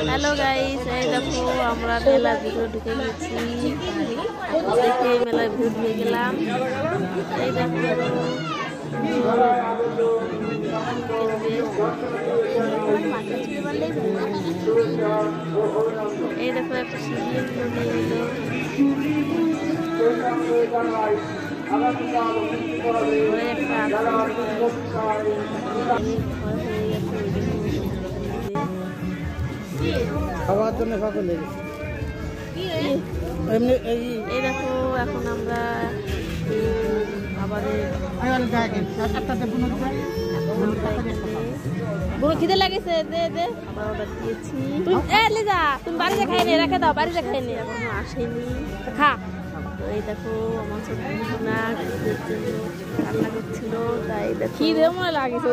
Hello guys, এই দেখো আমরা মেলার ভিতরে ঢুকে গেছি। দেখে মেলার ভিতরে ঢুকে গেলাম। এই দেখো এই দেখো একটা সিরিয়াল খাওয়ার জন্য সকল এই দেখো এখন আমরা বুড়ো খিদে লাগেছে, দে দে আবার অর্ডার দিয়েছি। তুমি বাড়িতে খাই নি, রেখে দাও, বাড়িতে খাই নি, এখনো আসেনি, খা। এই দেখো আমার ছোট খিদের জন্য রান্না করছিল, তাই দেখো খিদে মনে লাগেছে।